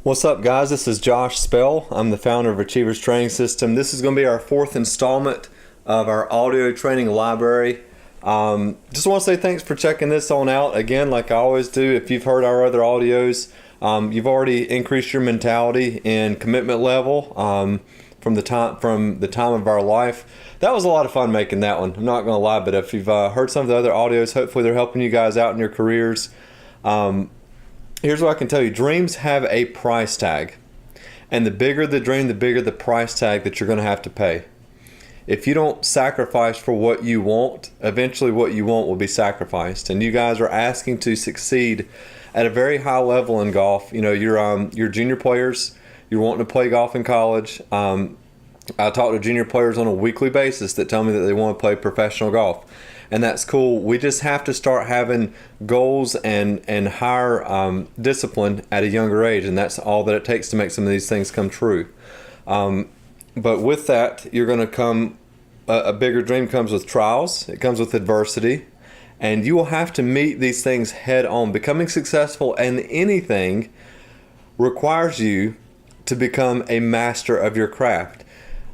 What's up, guys? This is Josh Spell. I'm the founder of Achievers Training System. This is going to be our fourth installment of our audio training library. Just want to say thanks for checking this on out. Again, like I always do, if you've heard our other audios, you've already increased your mentality and commitment level from the time of our life. That was a lot of fun making that one. I'm not going to lie, but if you've heard some of the other audios, hopefully they're helping you guys out in your careers. Here's what I can tell you. Dreams have a price tag. And the bigger the dream, the bigger the price tag that you're going to have to pay. If you don't sacrifice for what you want, eventually what you want will be sacrificed. And you guys are asking to succeed at a very high level in golf. You know, you're junior players. You're wanting to play golf in college. I talk to junior players on a weekly basis that tell me that they want to play professional golf. And that's cool. We just have to start having goals and higher discipline at a younger age, and that's all that it takes to make some of these things come true. But with that, you're going to come. A bigger dream comes with trials. It comes with adversity, and you will have to meet these things head on. Becoming successful in anything requires you to become a master of your craft.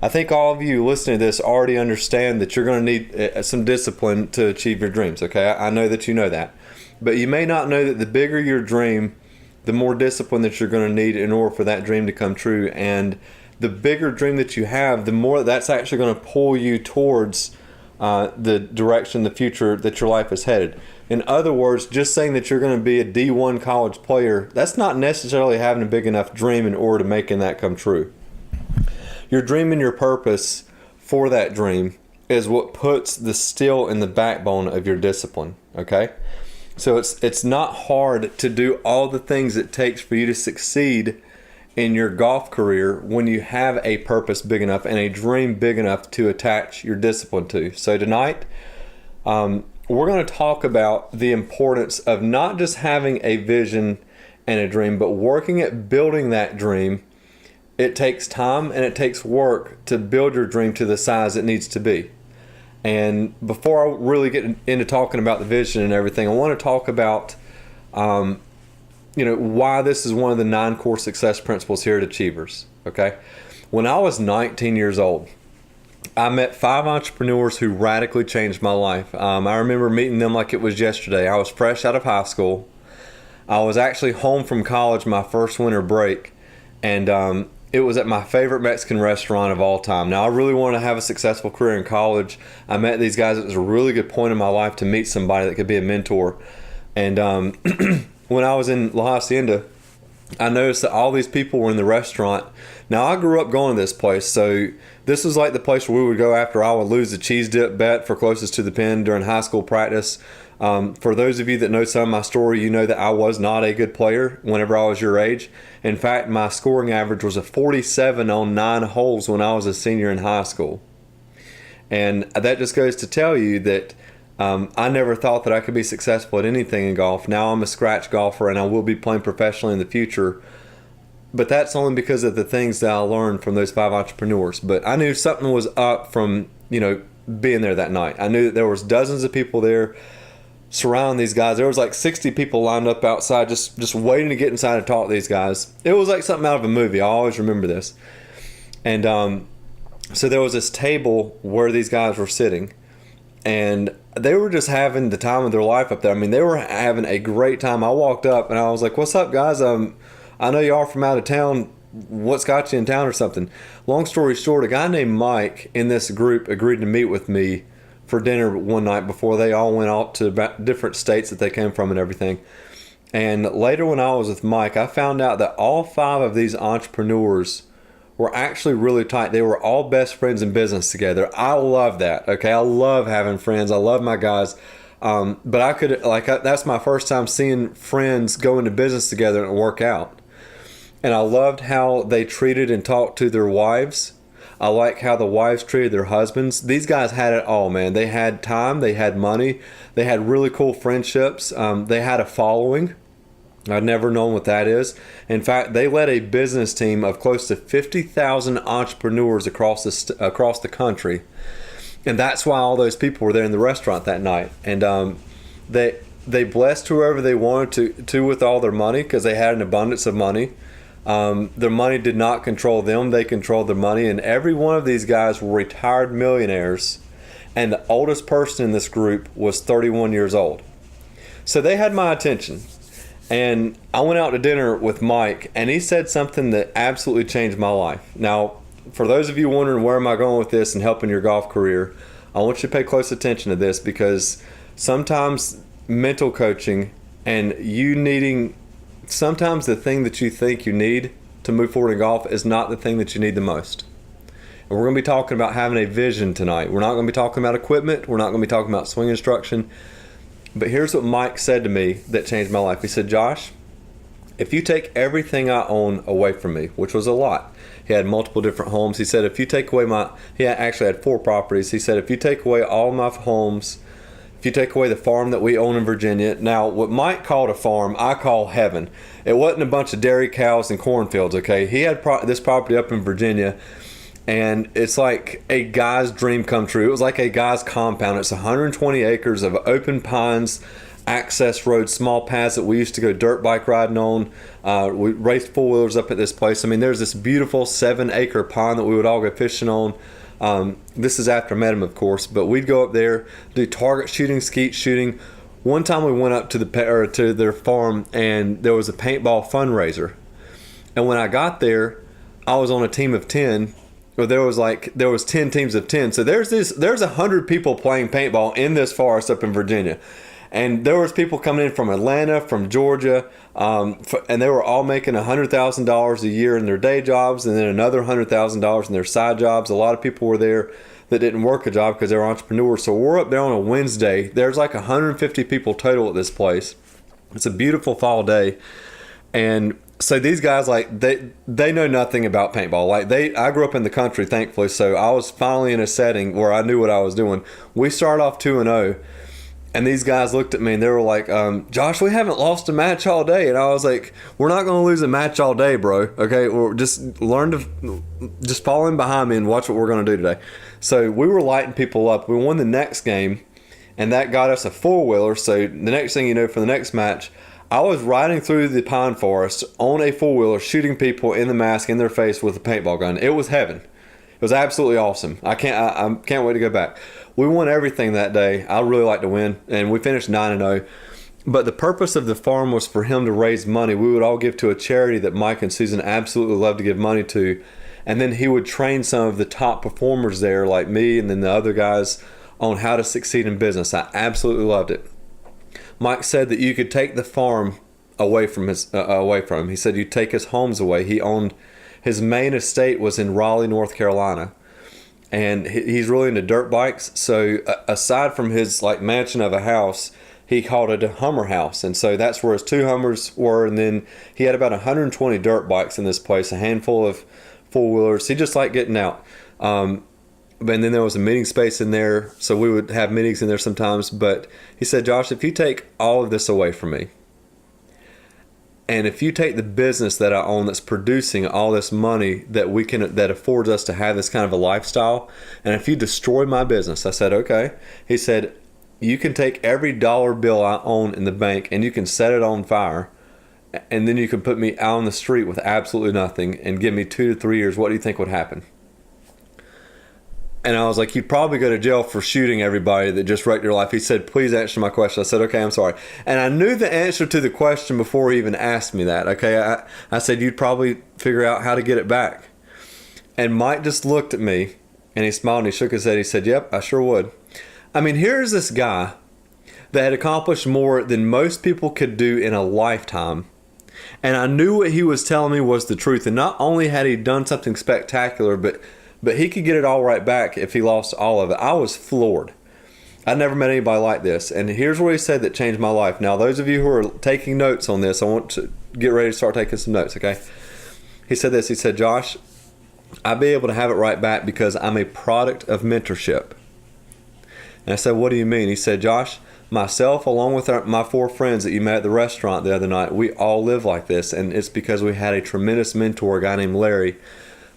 I think all of you listening to this already understand that you're going to need some discipline to achieve your dreams, okay? I know that you know that. But you may not know that the bigger your dream, the more discipline that you're going to need in order for that dream to come true. And the bigger dream that you have, the more that's actually going to pull you towards the direction, the future that your life is headed. In other words, just saying that you're going to be a D1 college player, that's not necessarily having a big enough dream in order to making that come true. Your dream and your purpose for that dream is what puts the steel in the backbone of your discipline, okay? So it's not hard to do all the things it takes for you to succeed in your golf career when you have a purpose big enough and a dream big enough to attach your discipline to. So tonight, we're going to talk about the importance of not just having a vision and a dream, but working at building that dream. It takes time and it takes work to build your dream to the size it needs to be. And before I really get into talking about the vision and everything, I want to talk about why this is one of the 9 core success principles here at Achievers. Okay, when I was 19 years old, I met 5 entrepreneurs who radically changed my life. I remember meeting them like it was yesterday. I was fresh out of high school. I was actually home from college my first winter break, and it was at my favorite Mexican restaurant of all time. Now, I really wanted to have a successful career in college. I met these guys. It was a really good point in my life to meet somebody that could be a mentor. And when I was in La Hacienda, I noticed that all these people were in the restaurant. Now, I grew up going to this place, so this was like the place where we would go after I would lose the cheese dip bet for closest to the pin during high school practice. For those of you that know some of my story, you know that I was not a good player whenever I was your age. In fact, my scoring average was a 47 on 9 holes when I was a senior in high school. And that just goes to tell you that I never thought that I could be successful at anything in golf. Now I'm a scratch golfer and I will be playing professionally in the future. But that's only because of the things that I learned from those 5 entrepreneurs. But I knew something was up from, being there that night. I knew that there was dozens of people there surrounding these guys. There was like 60 people lined up outside just waiting to get inside and talk to these guys. It was like something out of a movie. I always remember this. And so there was this table where these guys were sitting, and they were just having the time of their life up there. I mean, they were having a great time. I walked up and I was like, "What's up, guys? I know y'all from out of town. What's got you in town or something?" Long story short, a guy named Mike in this group agreed to meet with me for dinner one night before they all went out to different states that they came from and everything. And later when I was with Mike, I found out that all 5 of these entrepreneurs were actually really tight. They were all best friends in business together. I love that. Okay, I love having friends. I love my guys. But I could that's my first time seeing friends go into business together and work out. And I loved how they treated and talked to their wives. I like how the wives treated their husbands. These guys had it all, man. They had time. They had money. They had really cool friendships. They had a following. I'd never known what that is. In fact, they led a business team of close to 50,000 entrepreneurs across the country. And that's why all those people were there in the restaurant that night. And they blessed whoever they wanted to with all their money because they had an abundance of money. Their money did not control them. They controlled their money. And every one of these guys were retired millionaires. And the oldest person in this group was 31 years old. So they had my attention. And I went out to dinner with Mike, and he said something that absolutely changed my life. Now, for those of you wondering where am I going with this and helping your golf career, I want you to pay close attention to this, because sometimes mental coaching and you needing, sometimes the thing that you think you need to move forward in golf is not the thing that you need the most. And we're going to be talking about having a vision tonight. We're not going to be talking about equipment. We're not going to be talking about swing instruction. But here's what Mike said to me that changed my life. He said, Josh, if you take everything I own away from me, which was a lot. He had multiple different homes. He said, if you take away he actually had 4 properties. He said, if you take away all my homes, if you take away the farm that we own in Virginia. Now, what Mike called a farm, I call heaven. It wasn't a bunch of dairy cows and cornfields, okay? He had this property up in Virginia, and it's like a guy's dream come true. It was like a guy's compound. It's 120 acres of open pines, access roads, small paths that we used to go dirt bike riding on. We raced four-wheelers up at this place. I mean, there's this beautiful 7-acre pond that we would all go fishing on. This is after I met him, of course, but we'd go up there, do target shooting, skeet shooting. One time we went up to their farm, and there was a paintball fundraiser. And when I got there, I was on a team of 10. Or there was 10 teams of 10. So there's 100 people playing paintball in this forest up in Virginia. And there was people coming in from Atlanta, from Georgia, and they were all making $100,000 a year in their day jobs, and then another $100,000 in their side jobs. A lot of people were there that didn't work a job because they were entrepreneurs. So we're up there on a Wednesday. There's like 150 people total at this place. It's a beautiful fall day. And so these guys, like, they know nothing about paintball. Like, I grew up in the country, thankfully, so I was finally in a setting where I knew what I was doing. We started off 2-0, and these guys looked at me and they were like, Josh, we haven't lost a match all day. And I was like, we're not going to lose a match all day, bro. Okay, we're just fall in behind me and watch what we're going to do today. So we were lighting people up. We won the next game, and that got us a 4-wheeler. So the next thing you know, for the next match, I was riding through the pine forest on a 4-wheeler, shooting people in the mask in their face with a paintball gun. It was heaven. It was absolutely awesome. I can't wait to go back. We won everything that day. I really like to win, and we finished 9-0. But the purpose of the farm was for him to raise money. We would all give to a charity that Mike and Susan absolutely love to give money to, and then he would train some of the top performers there, like me and then the other guys, on how to succeed in business. I absolutely loved it. Mike said that you could take the farm away from him. He said you'd take his homes away. His main estate was in Raleigh, North Carolina, and he's really into dirt bikes. So aside from his like mansion of a house, he called it a Hummer house, and so that's where his 2 Hummers were. And then he had about 120 dirt bikes in this place, a handful of 4-wheelers. He just liked getting out. And then there was a meeting space in there, so we would have meetings in there sometimes. But he said, Josh, if you take all of this away from me, and if you take the business that I own that's producing all this money that affords us to have this kind of a lifestyle, and if you destroy my business, I said, okay. He said, you can take every dollar bill I own in the bank and you can set it on fire, and then you can put me out on the street with absolutely nothing and give me 2 to 3 years. What do you think would happen? And I was like, you'd probably go to jail for shooting everybody that just wrecked your life. He said, please answer my question. I said, okay, I'm sorry. And I knew the answer to the question before he even asked me that. Okay, I said, you'd probably figure out how to get it back. And Mike just looked at me, and he smiled, and he shook his head. He said, yep, I sure would. I mean, here's this guy that had accomplished more than most people could do in a lifetime. And I knew what he was telling me was the truth. And not only had he done something spectacular, but he could get it all right back if he lost all of it. I was floored. I never met anybody like this. And here's what he said that changed my life. Now, those of you who are taking notes on this, I want to get ready to start taking some notes, okay? He said this. He said, Josh, I'll be able to have it right back because I'm a product of mentorship. And I said, what do you mean? He said, Josh, myself, along with my 4 friends that you met at the restaurant the other night, we all live like this. And it's because we had a tremendous mentor, a guy named Larry,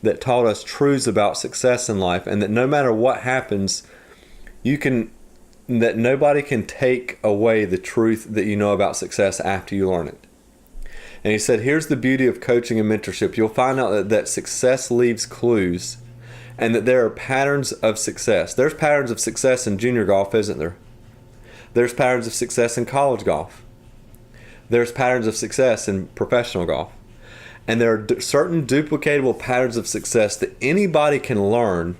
that taught us truths about success in life, and that no matter what happens, that nobody can take away the truth that you know about success after you learn it. And he said, here's the beauty of coaching and mentorship. You'll find out that success leaves clues, and that there are patterns of success. There's patterns of success in junior golf, isn't there? There's patterns of success in college golf. There's patterns of success in professional golf. And there are certain duplicatable patterns of success that anybody can learn.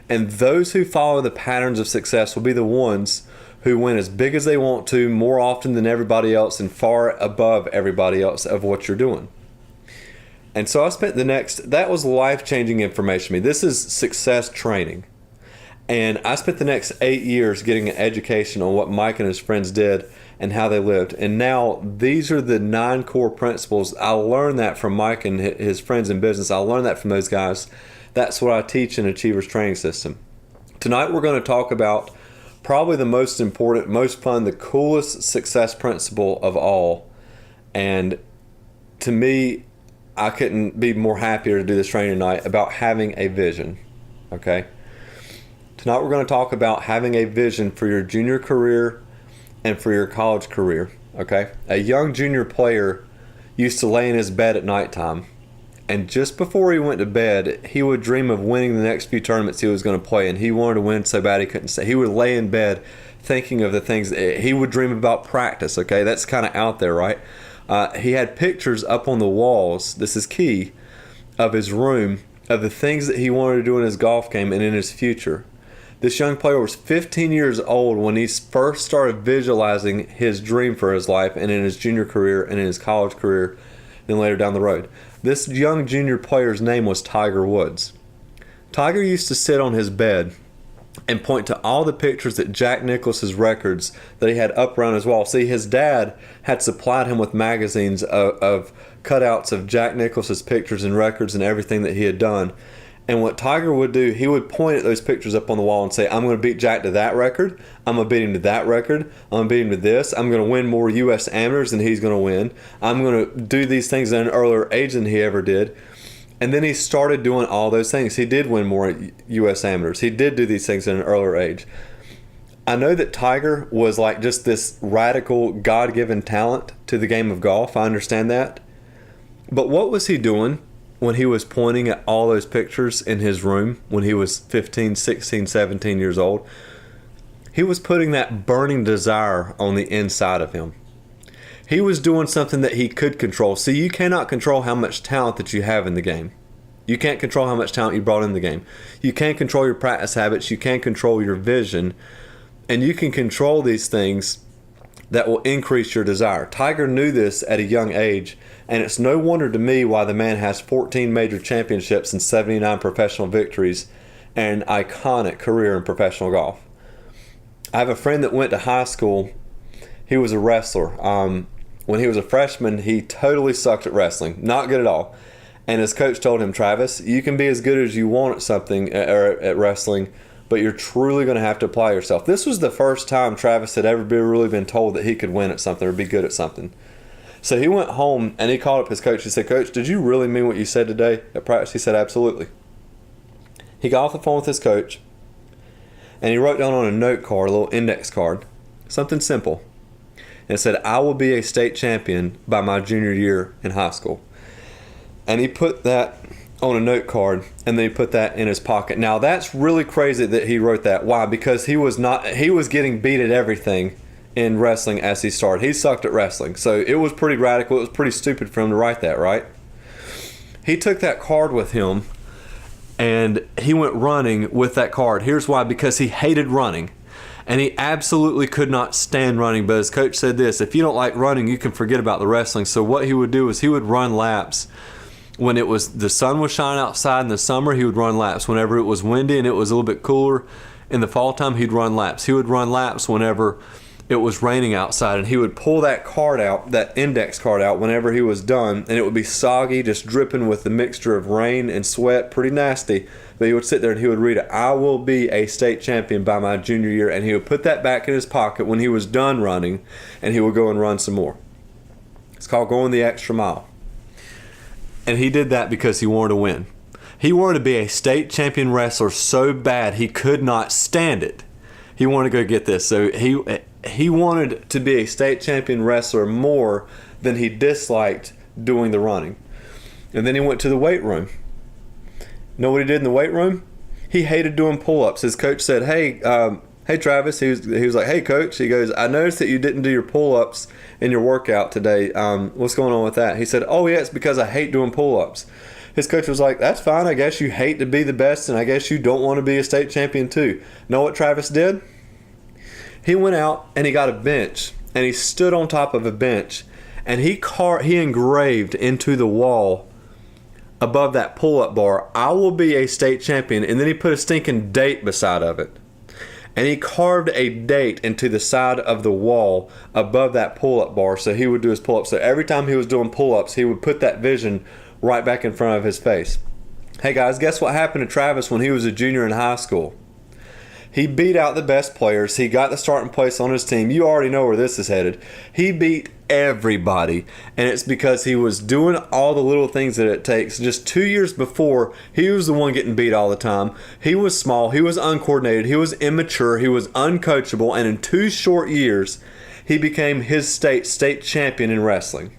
And those who follow the patterns of success will be the ones who win as big as they want to, more often than everybody else, and far above everybody else of what you're doing. And so I spent that was life-changing information to me. This is success training. And I spent the next 8 years getting an education on what Mike and his friends did and how they lived. And now these are the 9 core principles. I learned that from Mike and his friends in business. I learned that from those guys. That's what I teach in Achievers Training System. Tonight we're going to talk about probably the most important, most fun, the coolest success principle of all. And to me, I couldn't be more happier to do this training tonight about having a vision. Okay? Tonight we're going to talk about having a vision for your junior career and for your college career. Okay? A young junior player used to lay in his bed at nighttime, and just before he went to bed, he would dream of winning the next few tournaments he was going to play, and he wanted to win so bad he couldn't say. He would lay in bed thinking of the things. He would dream about practice. Okay? That's kind of out there, right? He had pictures up on the walls, this is key, of his room, of the things that he wanted to do in his golf game and in his future. This young player was 15 years old when he first started visualizing his dream for his life and in his junior career and in his college career, then later down the road. This young junior player's name was Tiger Woods. Tiger used to sit on his bed and point to all the pictures that Jack Nicklaus's records that he had up around his wall. See, his dad had supplied him with magazines of cutouts of Jack Nicklaus's pictures and records and everything that he had done. And what Tiger would do, he would point at those pictures up on the wall and say, I'm going to beat Jack to that record. I'm going to beat him to that record. I'm going to beat him to this. I'm going to win more U.S. amateurs than he's going to win. I'm going to do these things at an earlier age than he ever did. And then he started doing all those things. He did win more U.S. amateurs. He did do these things at an earlier age. I know that Tiger was like just this radical God-given talent to the game of golf. I understand that. But what was he doing when he was pointing at all those pictures in his room when he was 15, 16, 17 years old? He was putting that burning desire on the inside of him. He was doing something that he could control. See, you cannot control how much talent that you have in the game. You can't control how much talent you brought in the game. You can't control your practice habits. You can't control your vision. And you can control these things that will increase your desire. Tiger knew this at a young age, and it's no wonder to me why the man has 14 major championships and 79 professional victories and an iconic career in professional golf. I have a friend that went to high school. He was a wrestler. When he was a freshman, he totally sucked at wrestling. Not good at all. And his coach told him, Travis, you can be as good as you want at something, or at wrestling, but you're truly going to have to apply yourself. This was the first time Travis had ever really been told that he could win at something or be good at something. So he went home and he called up his coach. He said, Coach, did you really mean what you said today at practice? He said, absolutely. He got off the phone with his coach and he wrote down on a note card, a little index card, something simple. And it said, I will be a state champion by my junior year in high school. And he put that on a note card, and then he put that in his pocket. Now that's really crazy that he wrote that. Why? Because he was getting beat at everything in wrestling as he started. He sucked at wrestling. So it was pretty radical. It was pretty stupid for him to write that, right? He took that card with him and he went running with that card. Here's why: because he hated running. And he absolutely could not stand running. But his coach said this: if you don't like running, you can forget about the wrestling. So what he would do is he would run laps. When the sun was shining outside in the summer, he would run laps. Whenever it was windy and it was a little bit cooler in the fall time, he'd run laps. He would run laps whenever it was raining outside, and he would pull that card out, that index card out, whenever he was done, and it would be soggy, just dripping with the mixture of rain and sweat, pretty nasty. But he would sit there and he would read it. I will be a state champion by my junior year. And he would put that back in his pocket when he was done running, and he would go and run some more. It's called going the extra mile. And he did that because he wanted to win. He wanted to be a state champion wrestler so bad he could not stand it. He wanted to go get this. So he wanted to be a state champion wrestler more than he disliked doing the running. And then he went to the weight room. Know what he did in the weight room? He hated doing pull-ups. His coach said, hey Travis, he was like, hey coach, he goes, I noticed that you didn't do your pull-ups in your workout today. What's going on with that? He said, oh yeah, it's because I hate doing pull-ups. His coach was like, that's fine. I guess you hate to be the best, and I guess you don't want to be a state champion too. Know what Travis did? He went out and he got a bench, and he stood on top of a bench, and he engraved into the wall above that pull-up bar, I will be a state champion. And then he put a stinking date beside of it. And he carved a date into the side of the wall above that pull-up bar so he would do his pull-ups. So every time he was doing pull-ups, he would put that vision right back in front of his face. Hey guys, guess what happened to Travis when he was a junior in high school? He beat out the best players. He got the starting place on his team. You already know where this is headed. He beat everybody, and it's because he was doing all the little things that it takes. Just 2 years before, he was the one getting beat all the time. He was small. He was uncoordinated. He was immature. He was uncoachable, and in 2 short years, he became his state champion in wrestling.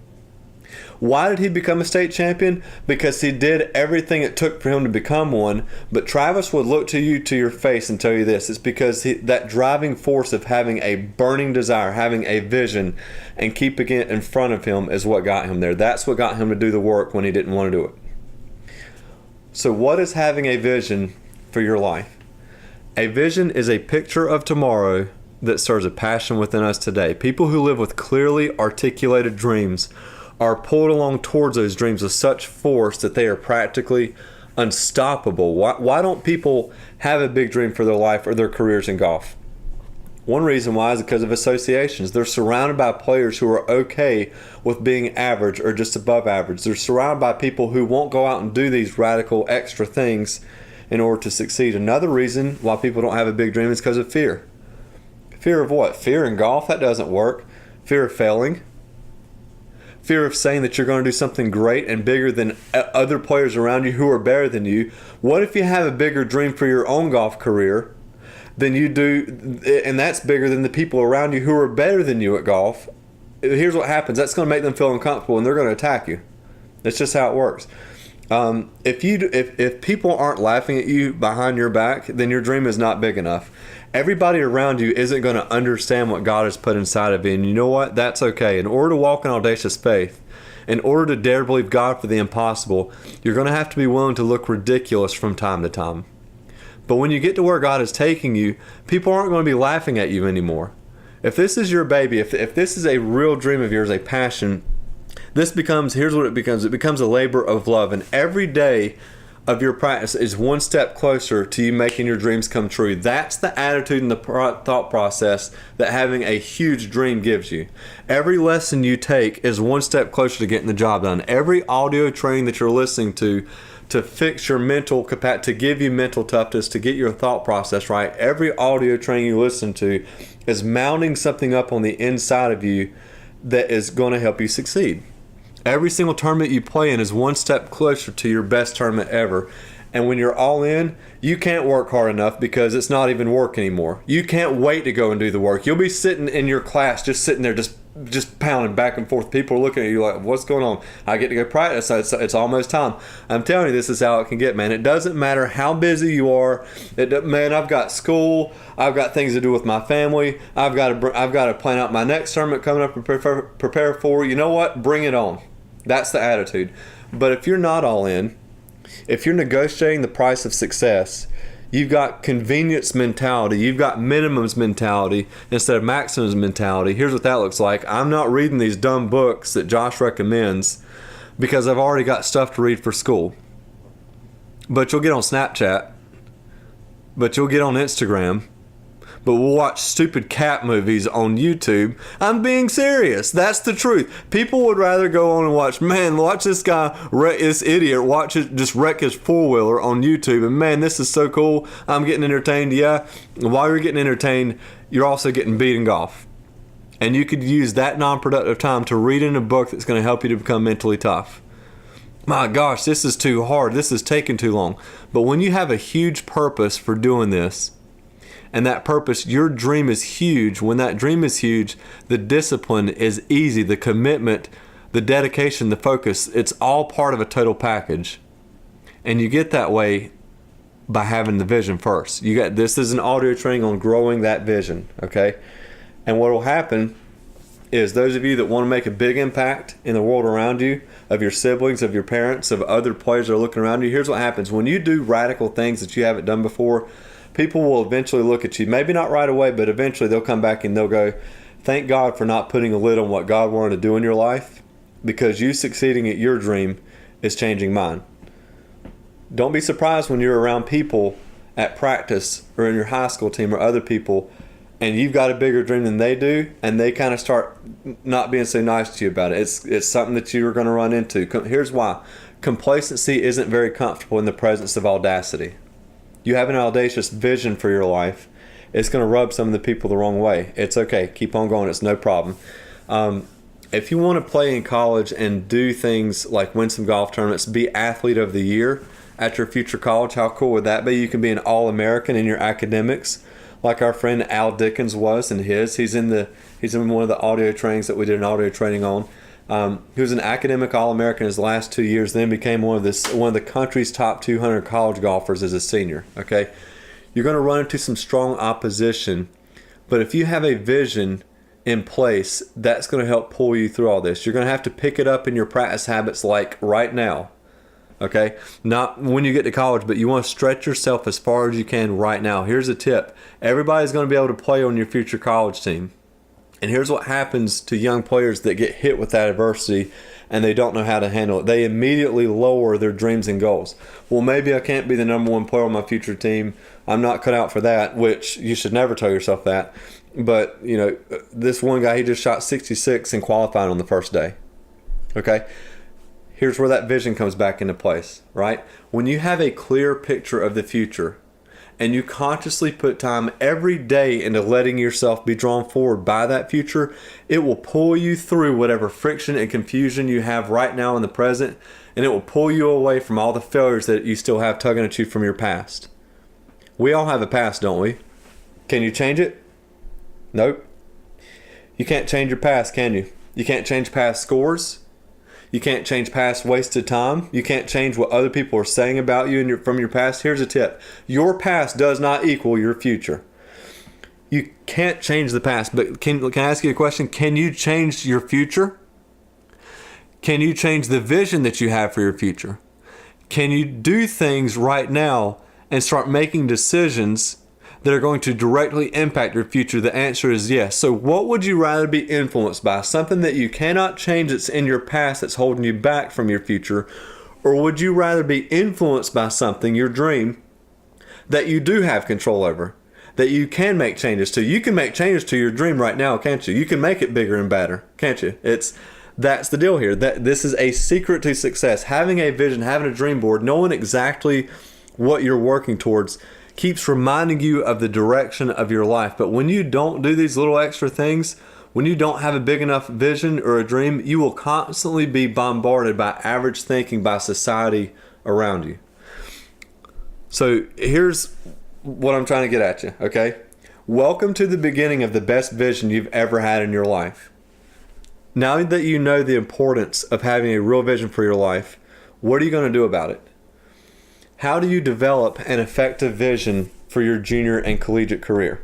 Why did he become a state champion? Because he did everything it took for him to become one. But Travis would look to you, to your face, and tell you this. It's because that driving force of having a burning desire, having a vision, and keeping it in front of him is what got him there. That's what got him to do the work when he didn't want to do it. So what is having a vision for your life? A vision is a picture of tomorrow that stirs a passion within us today. People who live with clearly articulated dreams are pulled along towards those dreams with such force that they are practically unstoppable. Why don't people have a big dream for their life or their careers in golf? One reason why is because of associations. They're surrounded by players who are okay with being average or just above average. They're surrounded by people who won't go out and do these radical extra things in order to succeed. Another reason why people don't have a big dream is because of fear. Fear of what? Fear in golf? That doesn't work. Fear of failing. Fear of saying that you're going to do something great and bigger than other players around you who are better than you. What if you have a bigger dream for your own golf career than you do, and that's bigger than the people around you who are better than you at golf? Here's what happens. That's going to make them feel uncomfortable, and they're going to attack you. That's just how it works. If people aren't laughing at you behind your back, then your dream is not big enough. Everybody around you isn't going to understand what God has put inside of you. And you know what? That's okay. In order to walk in audacious faith, in order to dare to believe God for the impossible, you're going to have to be willing to look ridiculous from time to time. But when you get to where God is taking you, people aren't going to be laughing at you anymore. If this is your baby, if this is a real dream of yours, a passion, here's what it becomes. It becomes a labor of love. And every day of your practice is one step closer to you making your dreams come true. That's the attitude and the thought process that having a huge dream gives you. Every lesson you take is one step closer to getting the job done. Every audio training that you're listening to fix your mental capacity, to give you mental toughness, to get your thought process right, every audio training you listen to is mounting something up on the inside of you that is going to help you succeed. Every single tournament you play in is one step closer to your best tournament ever. And when you're all in, you can't work hard enough because it's not even work anymore. You can't wait to go and do the work. You'll be sitting in your class, just sitting there, just pounding back and forth. People are looking at you like, what's going on? I get to go practice. It's almost time. I'm telling you, this is how it can get, man. It doesn't matter how busy you are. Man, I've got school. I've got things to do with my family. I've got to plan out my next tournament coming up and prepare for. You know what? Bring it on. That's the attitude. But if you're not all in, if you're negotiating the price of success, you've got convenience mentality, you've got minimums mentality instead of maximums mentality. Here's what that looks like. I'm not reading these dumb books that Josh recommends because I've already got stuff to read for school. But you'll get on Snapchat. But you'll get on Instagram. But we'll watch stupid cat movies on YouTube. I'm being serious. That's the truth. People would rather go on and watch this guy, this idiot, just wreck his four-wheeler on YouTube. And man, this is so cool. I'm getting entertained. Yeah. While you're getting entertained, you're also getting beat in golf. And you could use that non-productive time to read in a book that's going to help you to become mentally tough. My gosh, this is too hard. This is taking too long. But when you have a huge purpose for doing this, and that purpose, your dream is huge. When that dream is huge, the discipline is easy. The commitment the dedication, the focus, it's all part of a total package. And you get that way by having the vision first. This is an audio training on growing that vision, okay? And what will happen is those of you that want to make a big impact in the world around you, of your siblings, of your parents, of other players that are looking around you, here's what happens. When you do radical things that you haven't done before, people will eventually look at you. Maybe not right away, but eventually they'll come back and they'll go, thank God for not putting a lid on what God wanted to do in your life, because you succeeding at your dream is changing mine. Don't be surprised when you're around people at practice or in your high school team or other people, and you've got a bigger dream than they do, and they kind of start not being so nice to you about it. It's something that you're going to run into. Here's why. Complacency isn't very comfortable in the presence of audacity. You have an audacious vision for your life. It's going to rub some of the people the wrong way. It's okay. Keep on going. It's no problem. If you want to play in college and do things like win some golf tournaments, be athlete of the year at your future college, how cool would that be? You can be an All-American in your academics, like our friend Al Dickens was in his. He's in one of the audio trainings that we did an audio training on. He was an academic All-American his last 2 years, then became one of the country's top 200 college golfers as a senior. Okay, you're going to run into some strong opposition, but if you have a vision in place, that's going to help pull you through all this. You're going to have to pick it up in your practice habits like right now. Okay, not when you get to college, but you want to stretch yourself as far as you can right now. Here's a tip. Everybody's going to be able to play on your future college team. And here's what happens to young players that get hit with that adversity and they don't know how to handle it. They immediately lower their dreams and goals. Well, maybe I can't be the number one player on my future team. I'm not cut out for that, which you should never tell yourself that. But, this one guy, he just shot 66 in qualifying on the first day. Okay? Here's where that vision comes back into place, right? When you have a clear picture of the future and you consciously put time every day into letting yourself be drawn forward by that future, it will pull you through whatever friction and confusion you have right now in the present, and it will pull you away from all the failures that you still have tugging at you from your past. We all have a past, don't we? Can you change it? Nope. You can't change your past, can you? You can't change past scores. You can't change past wasted time. You can't change what other people are saying about you from your past. Here's a tip. Your past does not equal your future. You can't change the past, but can I ask you a question? Can you change your future? Can you change the vision that you have for your future? Can you do things right now and start making decisions that are going to directly impact your future? The answer is yes. So what would you rather be influenced by? Something that you cannot change that's in your past that's holding you back from your future? Or would you rather be influenced by something, your dream, that you do have control over, that you can make changes to? You can make changes to your dream right now, can't you? You can make it bigger and better, can't you? That's the deal here. This is a secret to success. Having a vision, having a dream board, knowing exactly what you're working towards keeps reminding you of the direction of your life. But when you don't do these little extra things, when you don't have a big enough vision or a dream, you will constantly be bombarded by average thinking by society around you. So here's what I'm trying to get at you, okay? Welcome to the beginning of the best vision you've ever had in your life. Now that you know the importance of having a real vision for your life, what are you going to do about it? How do you develop an effective vision for your junior and collegiate career?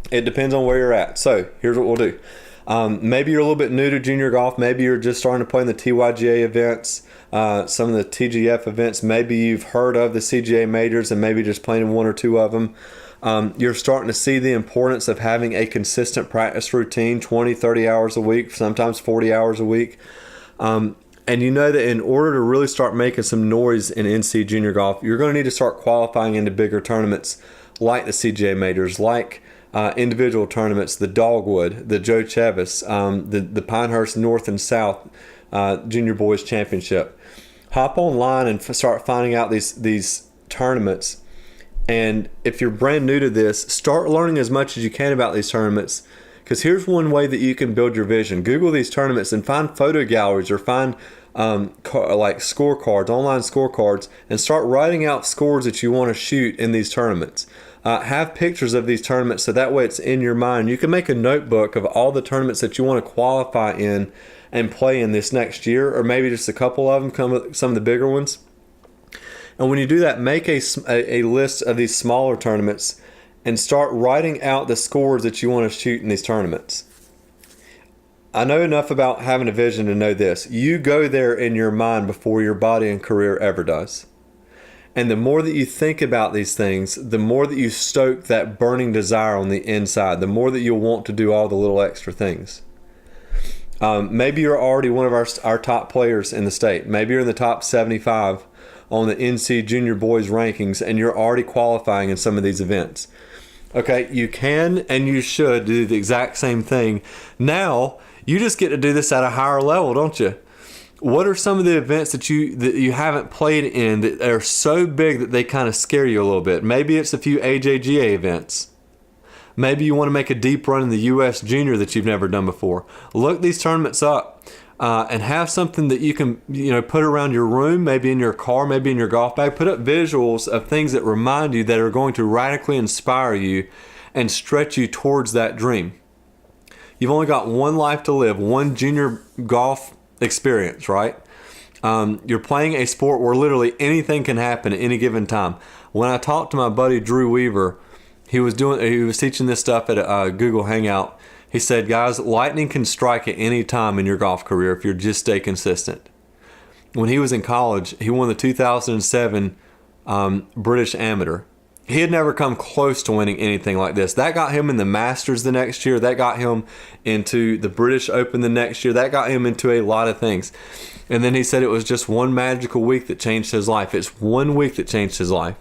It depends on where you're at. So here's what we'll do. Maybe you're a little bit new to junior golf. Maybe you're just starting to play in the TYGA events, some of the TGF events. Maybe you've heard of the CGA majors and maybe just playing in one or two of them. You're starting to see the importance of having a consistent practice routine, 20, 30 hours a week, sometimes 40 hours a week. And you know that in order to really start making some noise in NC junior golf, you're going to need to start qualifying into bigger tournaments like the CGA majors, like individual tournaments, the Dogwood, the Joe Chavis, the Pinehurst North and South Junior Boys Championship. Hop online and start finding out these tournaments. And if you're brand new to this, start learning as much as you can about these tournaments. Because here's one way that you can build your vision. Google these tournaments and find photo galleries or find like scorecards, online scorecards, and start writing out scores that you want to shoot in these tournaments. Have pictures of these tournaments so that way it's in your mind. You can make a notebook of all the tournaments that you want to qualify in and play in this next year, or maybe just a couple of them, some of the bigger ones. And when you do that, make a list of these smaller tournaments and start writing out the scores that you want to shoot in these tournaments. I know enough about having a vision to know this. You go there in your mind before your body and career ever does. And the more that you think about these things, the more that you stoke that burning desire on the inside, the more that you'll want to do all the little extra things. Maybe you're already one of our top players in the state. Maybe you're in the top 75 on the NC Junior Boys rankings, and you're already qualifying in some of these events. Okay, you can and you should do the exact same thing. Now, you just get to do this at a higher level, don't you? What are some of the events that you haven't played in that are so big that they kind of scare you a little bit? Maybe it's a few AJGA events. Maybe you want to make a deep run in the U.S. Junior that you've never done before. Look these tournaments up and have something that you can put around your room, maybe in your car, maybe in your golf bag. Put up visuals of things that remind you that are going to radically inspire you and stretch you towards that dream. You've only got one life to live, one junior golf experience, right? You're playing a sport where literally anything can happen at any given time. When I talked to my buddy Drew Weaver, he was teaching this stuff at a Google Hangout. He said, guys, lightning can strike at any time in your golf career if you just stay consistent. When he was in college, he won the 2007 British Amateur. He had never come close to winning anything like this. That got him in the Masters the next year. That got him into the British Open the next year. That got him into a lot of things. And then he said it was just one magical week that changed his life. It's 1 week that changed his life.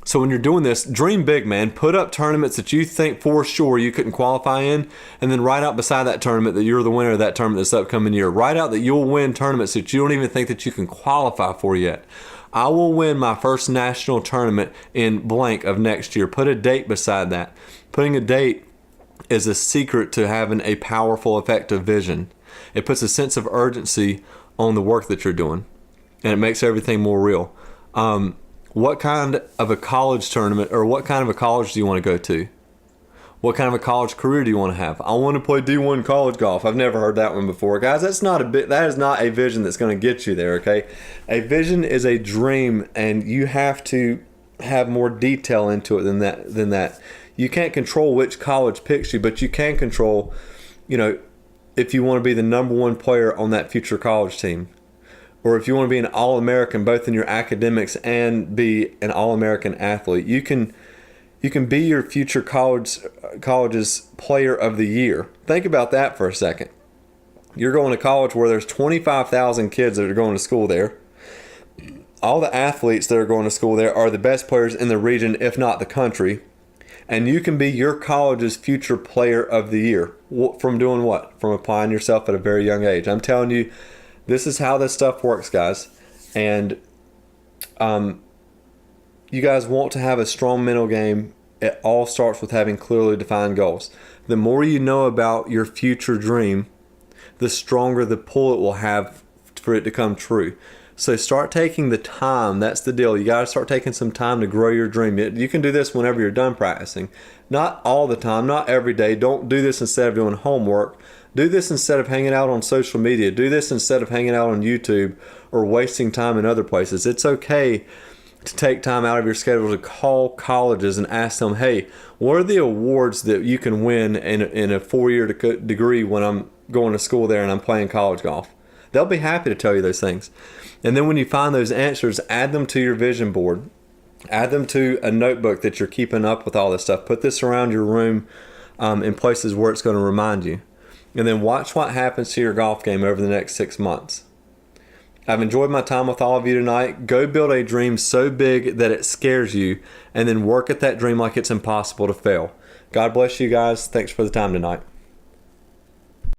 So when you're doing this, dream big, man. Put up tournaments that you think for sure you couldn't qualify in, and then write out beside that tournament that you're the winner of that tournament this upcoming year. Write out that you'll win tournaments that you don't even think that you can qualify for yet. I will win my first national tournament in blank of next year. Put a date beside that. Putting a date is a secret to having a powerful, effective vision. It puts a sense of urgency on the work that you're doing, and it makes everything more real. What kind of a college tournament, or what kind of a college do you want to go to? What kind of a college career do you want to have? I want to play D1 college golf. I've never heard that one before. Guys, that is not a vision that's going to get you there, okay? A vision is a dream, and you have to have more detail into it than that. You can't control which college picks you, but you can control, if you want to be the number one player on that future college team. Or if you want to be an All-American both in your academics and be an All-American athlete. You can be your future college's player of the year. Think about that for a second. You're going to college where there's 25,000 kids that are going to school there. All the athletes that are going to school there are the best players in the region, if not the country. And you can be your college's future player of the year. From doing what? From applying yourself at a very young age. I'm telling you, this is how this stuff works, guys. And you guys want to have a strong mental game. It all starts with having clearly defined goals. The more you know about your future dream, the stronger the pull it will have for it to come true. So start taking the time. That's the deal. You got to start taking some time to grow your dream. You can do this whenever you're done practicing. Not all the time, not every day. Don't do this instead of doing homework. Do this instead of hanging out on social media. Do this instead of hanging out on YouTube or wasting time in other places. It's okay to take time out of your schedule to call colleges and ask them, hey, what are the awards that you can win in a 4-year degree when I'm going to school there and I'm playing college golf? They'll be happy to tell you those things. And then when you find those answers, add them to your vision board. Add them to a notebook that you're keeping up with all this stuff. Put this around your room in places where it's going to remind you. And then watch what happens to your golf game over the next 6 months. I've enjoyed my time with all of you tonight. Go build a dream so big that it scares you, and then work at that dream like it's impossible to fail. God bless you guys. Thanks for the time tonight.